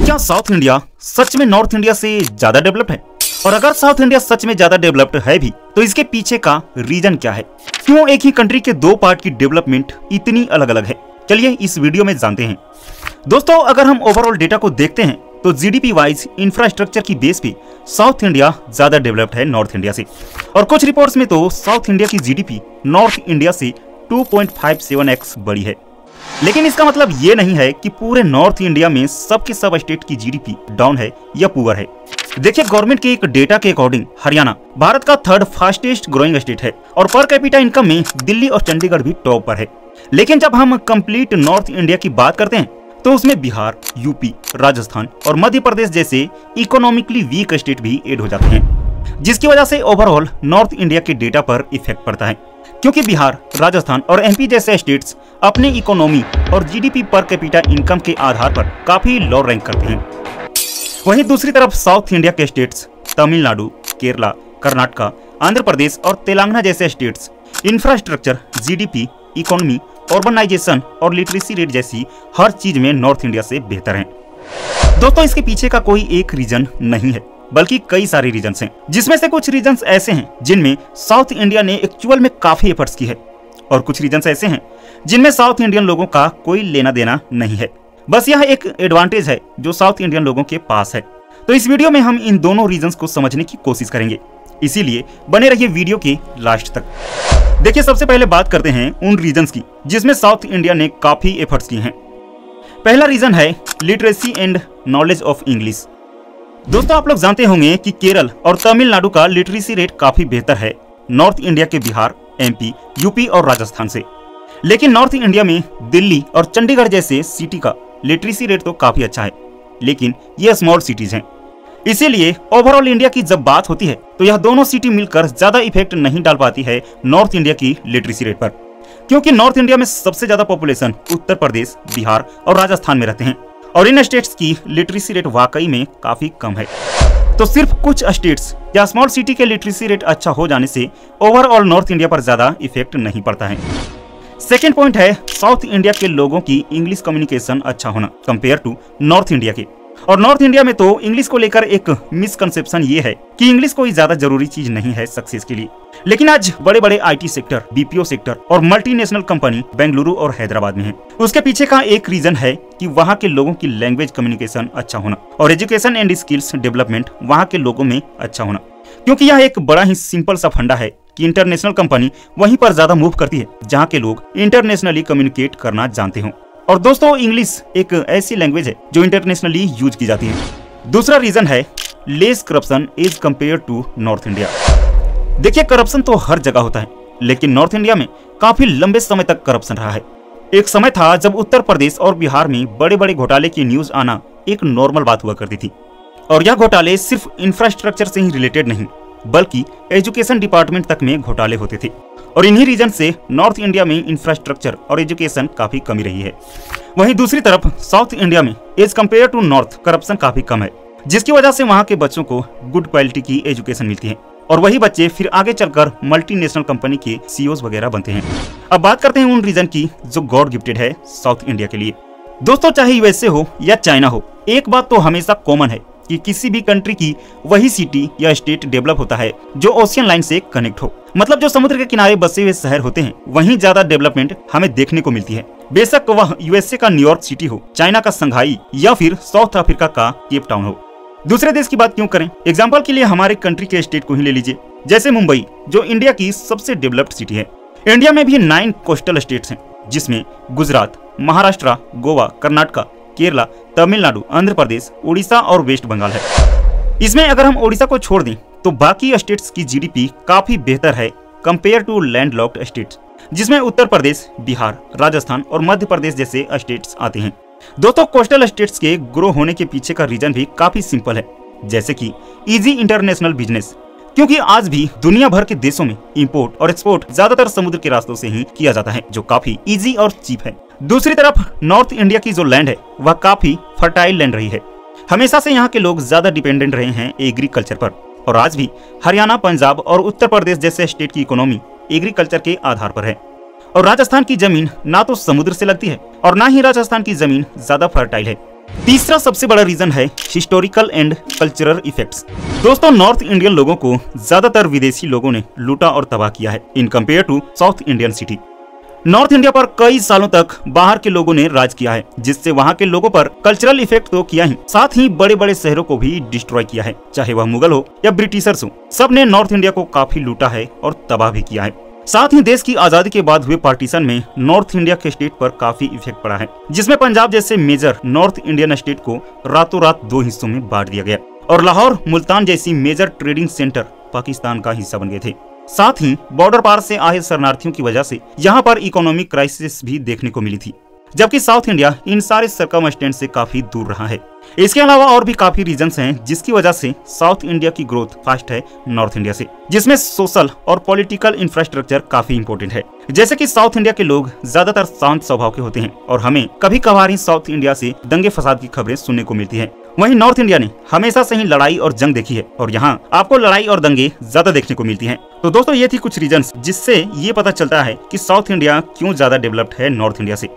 क्या south India सच में north India से ज्यादा डेवलप्ड है? और अगर साउथ इंडिया सच में ज्यादा डेवलप्ड है भी, तो इसके पीछे का रीजन क्या है? क्यों एक ही कंट्री के दो पार्ट की डेवलपमेंट इतनी अलग अलग है? चलिए इस वीडियो में जानते हैं। दोस्तों, अगर हम ओवरऑल डेटा को देखते हैं तो जीडीपी वाइज इंफ्रास्ट्रक्चर की बेस पे साउथ इंडिया ज्यादा डेवलप्ड है नॉर्थ इंडिया से। और कुछ रिपोर्ट्स में तो साउथ इंडिया की जीडीपी नॉर्थ इंडिया से 2.57x बड़ी है। लेकिन इसका मतलब ये नहीं है कि पूरे नॉर्थ इंडिया में सबके सब स्टेट की जीडीपी डाउन है या पुअर है। देखिए, गवर्नमेंट के एक डेटा के अकॉर्डिंग हरियाणा भारत का थर्ड फास्टेस्ट ग्रोइंग स्टेट है और पर कैपिटा इनकम में दिल्ली और चंडीगढ़ भी टॉप पर है। लेकिन जब हम कंप्लीट नॉर्थ इंडिया की बात करते हैं तो उसमें बिहार, यूपी, राजस्थान और मध्य प्रदेश जैसे इकोनॉमिकली वीक स्टेट भी ऐड हो जाते हैं, जिसकी वजह से ओवरऑल नॉर्थ इंडिया के डेटा पर इफेक्ट पड़ता है। क्योंकि बिहार, राजस्थान और एमपी जैसे स्टेट्स अपने इकोनॉमी और जीडीपी पर कैपिटा इनकम के आधार पर काफी लो रैंक करते हैं। वहीं दूसरी तरफ साउथ इंडिया के स्टेट्स तमिलनाडु, केरला, कर्नाटका, आंध्र प्रदेश और तेलंगाना जैसे states infrastructure, GDP, economy, urbanisation और लिटरेसी रेट जैसी हर चीज में नॉर्थ इंडिया से बेहतर हैं। दोस्तों, इसके पीछे का कोई एक रीजन नहीं है, बल्कि कई सारे रीजंस हैं, जिसमें से कुछ रीजंस ऐसे हैं जिनमें साउथ इंडिया ने एक्चुअल में काफी एफर्ट्स की है और कुछ रीजंस ऐसे हैं जिनमें साउथ इंडियन लोगों का कोई लेना देना नहीं है। बस यह एक एडवांटेज है जो साउथ इंडियन लोगों के पास है। तो इस वीडियो में हम इन दोनों रीजंस को समझने की कोशिश करेंगे, इसीलिए बने रहिए वीडियो के लास्ट तक। देखिए, सबसे पहले बात करते हैं उन रीजंस की जिसमें साउथ इंडिया ने काफी एफर्ट्स किए हैं। पहला रीजन है literacy and knowledge of English. दोस्तों, आप लोग जानते होंगे कि केरल और तमिलनाडु का लिटरेसी रेट काफी बेहतर है नॉर्थ इंडिया के बिहार, एमपी, यूपी और राजस्थान से। लेकिन नॉर्थ इंडिया में दिल्ली और चंडीगढ़ जैसे सिटी का लिटरेसी रेट तो काफी अच्छा है, लेकिन ये स्मॉल सिटीज हैं। इसीलिए ओवरऑल इंडिया की जब बात होती है तो यह दोनों सिटी मिलकर ज्यादा इफेक्ट नहीं डाल पाती है नॉर्थ इंडिया की लिटरेसी रेट पर, क्योंकि नॉर्थ इंडिया में सबसे ज्यादा पॉपुलेशन उत्तर प्रदेश, बिहार और राजस्थान में रहते हैं और इन स्टेट्स की लिटरेसी रेट वाकई में काफी कम है। तो सिर्फ कुछ स्टेट्स या स्मॉल सिटी के लिटरेसी रेट अच्छा हो जाने से ओवरऑल नॉर्थ इंडिया पर ज्यादा इफेक्ट नहीं पड़ता है। सेकेंड पॉइंट है साउथ इंडिया के लोगों की इंग्लिश कम्युनिकेशन अच्छा होना कंपेयर टू नॉर्थ इंडिया के। और नॉर्थ इंडिया में तो इंग्लिश को लेकर एक मिसकंसेप्शन ये है कि इंग्लिश कोई ज्यादा जरूरी चीज नहीं है सक्सेस के लिए। लेकिन आज बड़े बड़े आईटी सेक्टर, बीपीओ सेक्टर और मल्टीनेशनल कंपनी बेंगलुरु और हैदराबाद में है। उसके पीछे का एक रीजन है कि वहाँ के लोगों की लैंग्वेज कम्युनिकेशन अच्छा होना और एजुकेशन एंड स्किल्स डेवलपमेंट वहाँ के लोगों में अच्छा होना। क्योंकि यह एक बड़ा ही सिंपल सा फंडा है कि इंटरनेशनल कंपनी वहीं पर ज्यादा मूव करती है जहाँ के लोग इंटरनेशनली कम्युनिकेट करना जानते हो। और दोस्तों, इंग्लिश एक ऐसी लैंग्वेज है जो इंटरनेशनली यूज की जाती है। दूसरा रीजन है less corruption as compare to north India. देखिए, करप्शन तो हर जगह होता है, लेकिन नॉर्थ इंडिया में काफी लंबे समय तक करप्शन रहा है। एक समय था जब उत्तर प्रदेश और बिहार में बड़े बड़े घोटाले की न्यूज आना एक नॉर्मल बात हुआ करती थी। और यह घोटाले सिर्फ इंफ्रास्ट्रक्चर से ही रिलेटेड नहीं, बल्कि एजुकेशन डिपार्टमेंट तक में घोटाले होते थे। और इन्हीं रीजन से नॉर्थ इंडिया में इंफ्रास्ट्रक्चर और एजुकेशन काफी कमी रही है। वहीं दूसरी तरफ साउथ इंडिया में as compare to north corruption काफी कम है, जिसकी वजह से वहाँ के बच्चों को गुड क्वालिटी की एजुकेशन मिलती है और वही बच्चे फिर आगे चलकर मल्टीनेशनल कंपनी के सीईओज वगैरह बनते हैं। अब बात करते हैं उन रीजन की जो गॉड गिफ्टेड है साउथ इंडिया के लिए। दोस्तों, चाहे यूएसए हो या चाइना हो, एक बात तो हमेशा कॉमन है कि किसी भी कंट्री की वही सिटी या स्टेट डेवलप होता है जो ओशियन लाइन से कनेक्ट हो। मतलब जो समुद्र के किनारे बसे हुए शहर होते हैं वहीं ज्यादा डेवलपमेंट हमें देखने को मिलती है। बेशक वह यूएसए का न्यूयॉर्क सिटी हो, चाइना का संघाई या फिर साउथ अफ्रीका का केप टाउन हो। दूसरे देश की बात क्यों करें, एग्जाम्पल के लिए हमारे कंट्री के स्टेट को ही ले लीजिए, जैसे मुंबई जो इंडिया की सबसे डेवलप्ड सिटी है। इंडिया में भी 9 कोस्टल स्टेट्स हैं, जिसमें गुजरात, महाराष्ट्र, गोवा, कर्नाटका, केरला, तमिलनाडु, आंध्र प्रदेश, उड़ीसा और वेस्ट बंगाल है। इसमें अगर हम उड़ीसा को छोड़ दें तो बाकी स्टेट्स की जीडीपी काफी बेहतर है कंपेयर टू लैंडलॉक्ड स्टेट्स, जिसमें उत्तर प्रदेश, बिहार, राजस्थान और मध्य प्रदेश जैसे स्टेट्स आते हैं। दोस्तों, कोस्टल स्टेट्स के ग्रो होने के पीछे का रीजन भी काफी सिंपल है, जैसे कि इजी इंटरनेशनल बिजनेस, क्योंकि आज भी दुनिया भर के देशों में इंपोर्ट और एक्सपोर्ट ज्यादातर समुद्र के रास्तों से ही किया जाता है, जो काफी इजी और चीप है। दूसरी तरफ नॉर्थ इंडिया की जो लैंड है वह काफी फर्टाइल लैंड रही है। हमेशा से यहाँ के लोग ज्यादा डिपेंडेंट रहे हैं एग्रीकल्चर पर और आज भी हरियाणा, पंजाब और उत्तर प्रदेश जैसे स्टेट की इकोनॉमी एग्रीकल्चर के आधार पर है। और राजस्थान की जमीन ना तो समुद्र से लगती है और ना ही राजस्थान की जमीन ज्यादा फर्टाइल है। तीसरा सबसे बड़ा रीजन है हिस्टोरिकल एंड कल्चरल इफेक्ट्स। दोस्तों, नॉर्थ इंडियन लोगों को ज्यादातर विदेशी लोगों ने लूटा और तबाह किया है इन compare to south Indian city. North India पर कई सालों तक बाहर के लोगों ने राज किया है, जिससे वहाँ के लोगों पर कल्चरल इफेक्ट तो किया ही, साथ ही बड़े बड़े शहरों को भी डिस्ट्रॉय किया है, चाहे वह मुगल हो या ब्रिटिशर्स हो। सब ने नॉर्थ इंडिया को काफी लूटा है और तबाह भी किया है। साथ ही देश की आजादी के बाद हुए पार्टीशन में नॉर्थ इंडिया के स्टेट पर काफी इफेक्ट पड़ा है, जिसमें पंजाब जैसे मेजर नॉर्थ इंडियन स्टेट को रातों रात 2 हिस्सों में बांट दिया गया और लाहौर, मुल्तान जैसी मेजर ट्रेडिंग सेंटर पाकिस्तान का हिस्सा बन गए थे। साथ ही बॉर्डर पार से आए शरणार्थियों की वजह से यहाँ पर इकोनॉमिक क्राइसिस भी देखने को मिली थी, जबकि साउथ इंडिया इन सारे सर्कमस्टेंस से काफी दूर रहा है। इसके अलावा और भी काफी रीजंस हैं जिसकी वजह से साउथ इंडिया की ग्रोथ फास्ट है नॉर्थ इंडिया से, जिसमें सोशल और पॉलिटिकल इंफ्रास्ट्रक्चर काफी इंपॉर्टेंट है। जैसे कि साउथ इंडिया के लोग ज्यादातर शांत स्वभाव के होते हैं और हमें कभी कभार ही साउथ इंडिया से दंगे फसाद की खबरें सुनने को मिलती है। वहीं नॉर्थ इंडिया ने हमेशा से ही लड़ाई और जंग देखी है और यहाँ आपको लड़ाई और दंगे ज्यादा देखने को मिलती हैं। तो दोस्तों, ये थी कुछ रीजंस जिससे ये पता चलता है कि साउथ इंडिया क्यों ज्यादा डेवलप्ड है नॉर्थ इंडिया से।